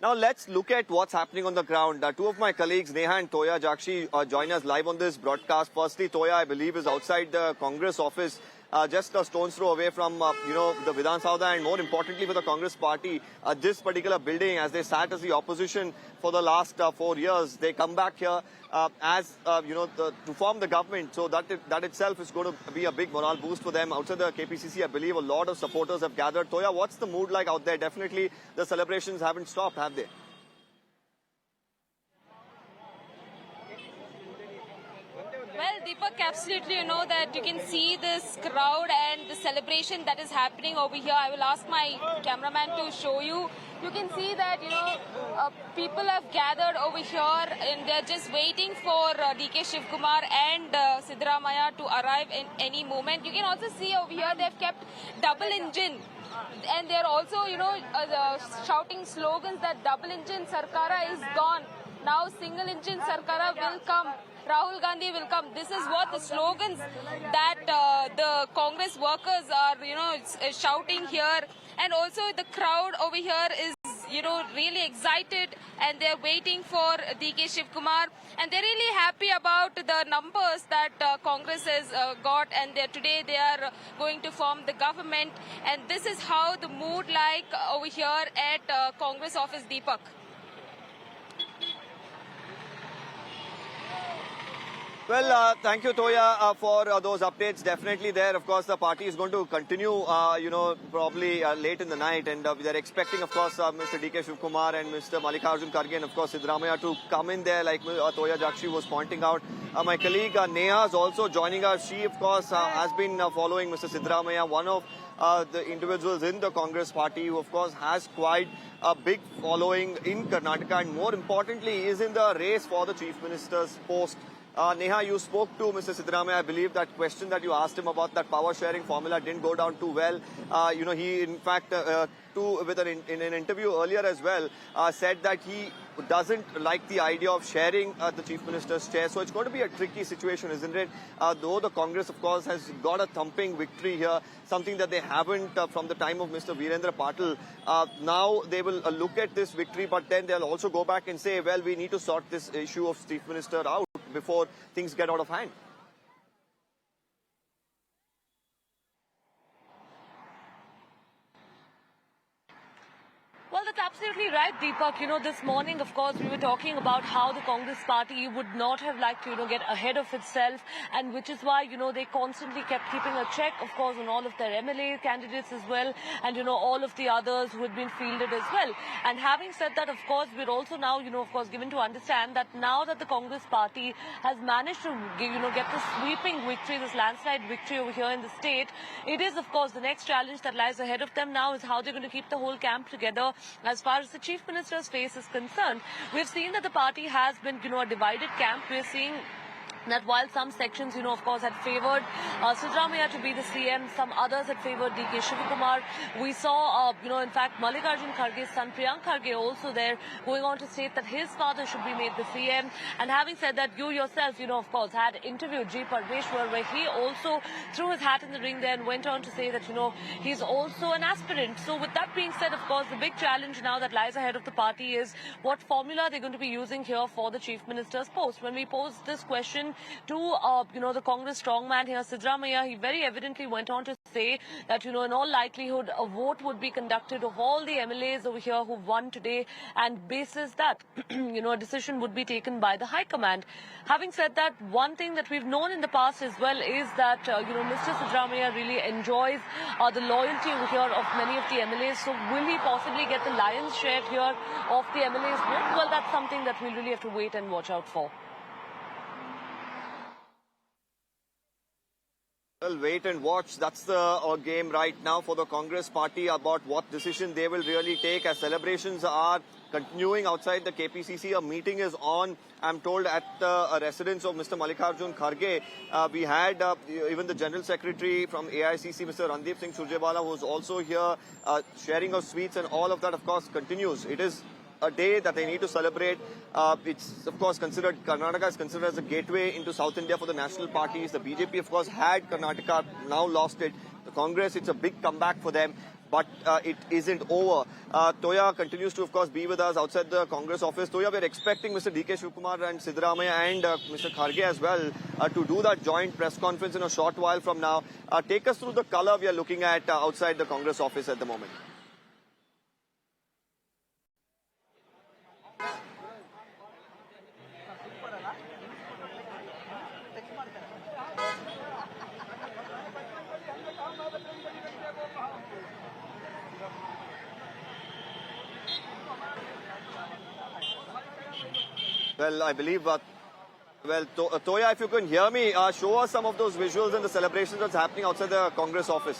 Now let's look at what's happening on the ground. Two of my colleagues, Neha and Toya Jakshi, join us live on this broadcast. Firstly, Toya, I believe, is outside the Congress office, just a stone's throw away from, the Vidhan Sabha, and more importantly for the Congress party, this particular building, as they sat as the opposition for the last 4 years, they come back here to form the government. So that itself is going to be a big morale boost for them. Outside the KPCC, I believe a lot of supporters have gathered. Toya, what's the mood like out there? Definitely the celebrations haven't stopped, have they? Well, Deepak, absolutely, that you can see this crowd and the celebration that is happening over here. I will ask my cameraman to show you. You can see that, people have gathered over here and they're just waiting for DK Shivakumar and Siddaramaiah to arrive in any moment. You can also see over here they've kept double engine. And they're also, shouting slogans that double engine sarkar is gone. Now single engine sarkar will come. Rahul Gandhi will come. This is what the slogans that the Congress workers are, shouting here. And also the crowd over here is, really excited and they're waiting for DK Shivakumar. And they're really happy about the numbers that Congress has got. And today they are going to form the government. And this is how the mood like over here at Congress office, Deepak. Well, thank you, Toya, for those updates. Definitely there. Of course, the party is going to continue, probably late in the night. And they're expecting, of course, Mr. DK Shivakumar and Mr. Mallikarjun Kharge and, of course, Siddaramaiah to come in there, like Toya Jakshi was pointing out. My colleague Neha is also joining us. She, of course, has been following Mr. Siddaramaiah, one of the individuals in the Congress party who, of course, has quite a big following in Karnataka and, more importantly, is in the race for the Chief Minister's post. Neha, you spoke to Mr. Siddaramaiah. I believe that question that you asked him about that power sharing formula didn't go down too well. He, in fact, in an interview earlier as well, said that he doesn't like the idea of sharing the Chief Minister's chair. So it's going to be a tricky situation, isn't it? Though the Congress, of course, has got a thumping victory here, something that they haven't from the time of Mr. Virendra Patil. Now they will look at this victory, but then they'll also go back and say, well, we need to sort this issue of Chief Minister out before things get out of hand. Well, that's absolutely right, Deepak. This morning, of course, we were talking about how the Congress party would not have liked to, get ahead of itself, and which is why, they constantly kept keeping a check, of course, on all of their MLA candidates as well, and, all of the others who had been fielded as well. And having said that, of course, we're also now, of course, given to understand that now that the Congress party has managed to, get the sweeping victory, this landslide victory over here in the state, it is, of course, the next challenge that lies ahead of them now is how they're going to keep the whole camp together. As far as the Chief Minister's face is concerned, we've seen that the party has been, a divided camp. We're seeing that while some sections, of course, had favoured Siddaramaiah to be the CM, some others had favoured DK Shivakumar. We saw, in fact, Mallikarjun Kharge's son, Priyank Kharge, also there, going on to state that his father should be made the CM. And having said that, you yourself, of course, had interviewed G. Parmeshwar, where he also threw his hat in the ring there and went on to say that, he's also an aspirant. So with that being said, of course, the big challenge now that lies ahead of the party is what formula they're going to be using here for the Chief Minister's post. When we posed this question to, the Congress strongman here, Siddaramaiah, he very evidently went on to say that, in all likelihood, a vote would be conducted of all the MLAs over here who won today, and basis that, a decision would be taken by the High Command. Having said that, one thing that we've known in the past as well is that, Mr. Siddaramaiah really enjoys the loyalty over here of many of the MLAs. So will he possibly get the lion's share here of the MLAs vote? Well, that's something that we'll really have to wait and watch out for. Well, wait and watch. That's the game right now for the Congress party about what decision they will really take, as celebrations are continuing outside the KPCC. A meeting is on, I'm told, at the residence of Mr. Mallikarjun Kharge. We had even the General Secretary from AICC, Mr. Randeep Singh Surjewala, who's also here sharing of sweets, and all of that, of course, continues. It is a day that they need to celebrate. It's, of course, Karnataka is considered as a gateway into South India for the national parties. The BJP, of course, had Karnataka, now lost it. the Congress. It's a big comeback for them. But it isn't over. Toya continues to, of course, be with us outside the Congress office. Toya, we're expecting Mr. DK Shivakumar and Siddaramaiah and Mr. Kharge as well to do that joint press conference in a short while from now. Take us through the color we are looking at outside the Congress office at the moment. Well, I believe, Toya, if you can hear me, show us some of those visuals and the celebrations that's happening outside the Congress office.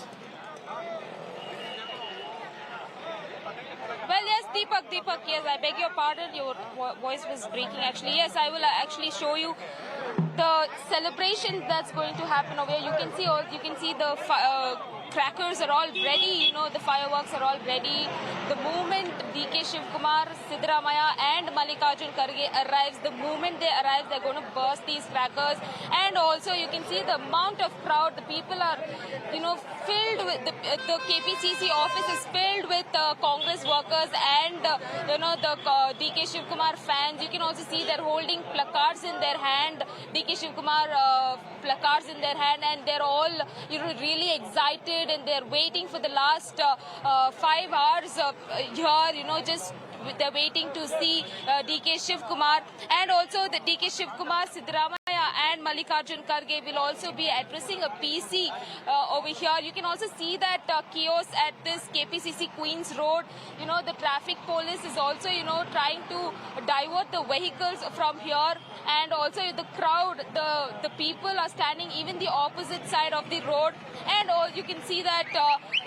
Well, yes, Deepak, yes, I beg your pardon, your voice was breaking actually. Yes, I will actually show you the celebration that's going to happen over here. You can see the crackers are all ready, the fireworks are all ready. The moment DK Shivakumar, Siddaramaiah and Mallikarjun Kharge arrives, the moment they arrive, they're going to burst these crackers. And also you can see the amount of crowd, the people are, filled with, the KPCC office is filled with Congress workers and, the DK Shivakumar fans. You can also see they're holding placards in their hand, DK Shivakumar placards in their hand, and they're all, really excited. And they're waiting for the last 5 hours here, just they're waiting to see DK Shivakumar, and also the DK Shivakumar, Siddaramaiah and Mallikarjun Kharge will also be addressing a PC over here. You can also see that chaos at this KPCC Queens Road. The traffic police is also, trying to divert the vehicles from here, and also the crowd, the people are standing even the opposite side of the road, and you can see that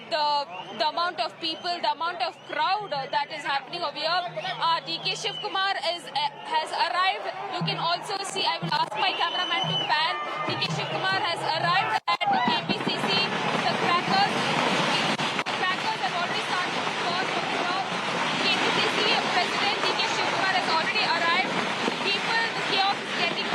the amount of people, the amount of crowd that is happening over here. DK Shivakumar has arrived. You can also see, I will ask my cameraman to pan. DK Shivakumar has arrived at KPCC. The crackers have already started to burst over here. KPCC President DK Shivakumar has already arrived. People, the chaos is getting...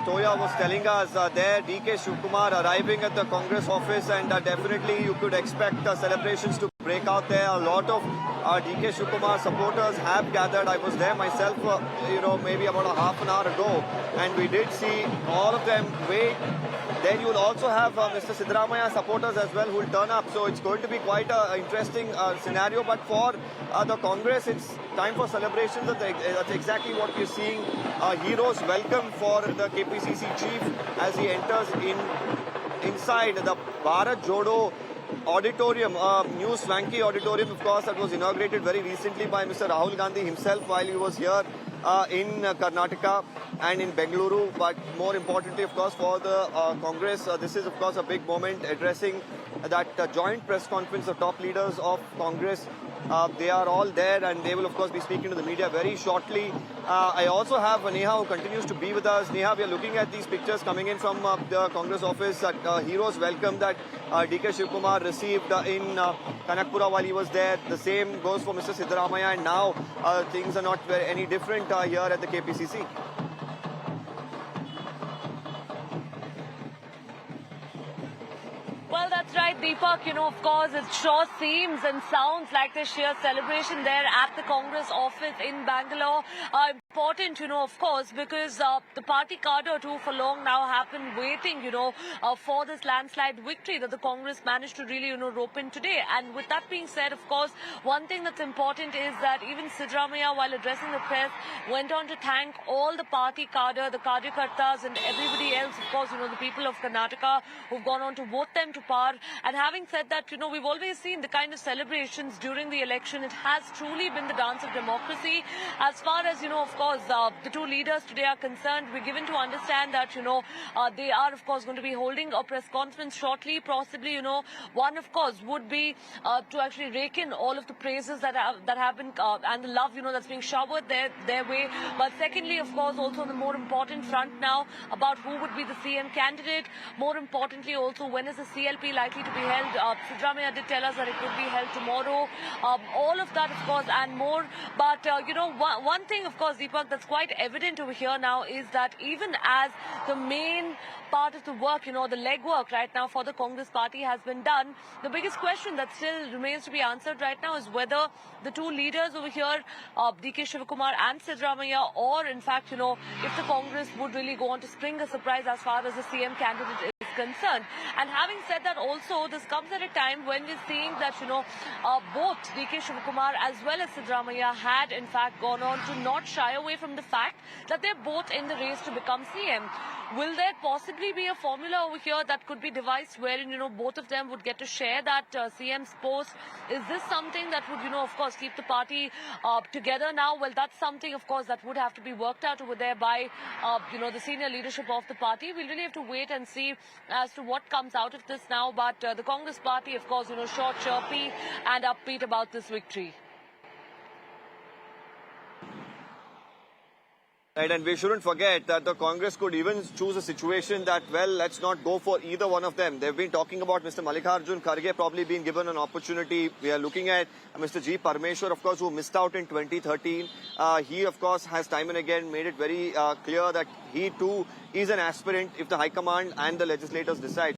Toya was telling us there, DK Shivakumar arriving at the Congress office, and definitely you could expect celebrations to break out there. A lot of DK Shivakumar supporters have gathered. I was there myself, maybe about a half an hour ago, and we did see all of them wait. Then you will also have Mr. Siddaramaiah supporters as well who will turn up. So it's going to be quite an interesting scenario. But for the Congress, it's time for celebrations. That's exactly what we're seeing. Heroes welcome for the KPCC chief as he enters inside the Bharat Jodo auditorium, new swanky auditorium, of course, that was inaugurated very recently by Mr. Rahul Gandhi himself while he was here in Karnataka and in Bengaluru. But more importantly, of course, for the Congress, this is, of course, a big moment addressing that joint press conference of top leaders of Congress. They are all there, and they will, of course, be speaking to the media very shortly. I also have Neha, who continues to be with us. Neha, we are looking at these pictures coming in from the Congress office. Heroes welcome that DK Shivakumar received in Kanakpura while he was there. The same goes for Mr. Siddaramaiah, and now things are not any different here at the KPCC. Well, that's right, Deepak. Of course, it sure seems and sounds like the sheer celebration there at the Congress office in Bangalore. Important, of course, because the party cadre too for long now have been waiting, for this landslide victory that the Congress managed to really, rope in today. And with that being said, of course, one thing that's important is that even Siddaramaiah, while addressing the press, went on to thank all the party cadre, the Karyakartas and everybody else, of course, the people of Karnataka who've gone on to vote them to power. And having said that, we've always seen the kind of celebrations during the election. It has truly been the dance of democracy. As far as, of course, course, the two leaders today are concerned. We're given to understand that, they are, of course, going to be holding a press conference shortly. Possibly, one, of course, would be to actually rake in all of the praises that have been and the love, that's being showered their way. But secondly, of course, also the more important front now about who would be the CM candidate. More importantly, also, when is the CLP likely to be held? Siddaramaiah did tell us that it would be held tomorrow. All of that, of course, and more. But, one thing, of course, Deepak, that's quite evident over here now is that even as the main part of the work, the legwork right now for the Congress party has been done, the biggest question that still remains to be answered right now is whether the two leaders over here, DK Shivakumar and Siddaramaiah, or in fact, if the Congress would really go on to spring a surprise as far as the CM candidate is concerned. And having said that, also, this comes at a time when we're seeing that, both DK Shivakumar as well as Siddaramaiah had, in fact, gone on to not shy away from the fact that they're both in the race to become CM. Will there possibly be a formula over here that could be devised wherein, both of them would get to share that CM's post? Is this something that would, of course, keep the party together now? Well, that's something, of course, that would have to be worked out over there by, the senior leadership of the party. We'll really have to wait and see as to what comes out of this now. But the Congress party, of course, short, chirpy and upbeat about this victory. Right, and we shouldn't forget that the Congress could even choose a situation that, well, let's not go for either one of them. They've been talking about Mr. Mallikarjun Kharge probably being given an opportunity. We are looking at Mr. G. Parmeshwar, of course, who missed out in 2013. He, of course, has time and again made it very clear that he too is an aspirant if the High Command and the legislators decide.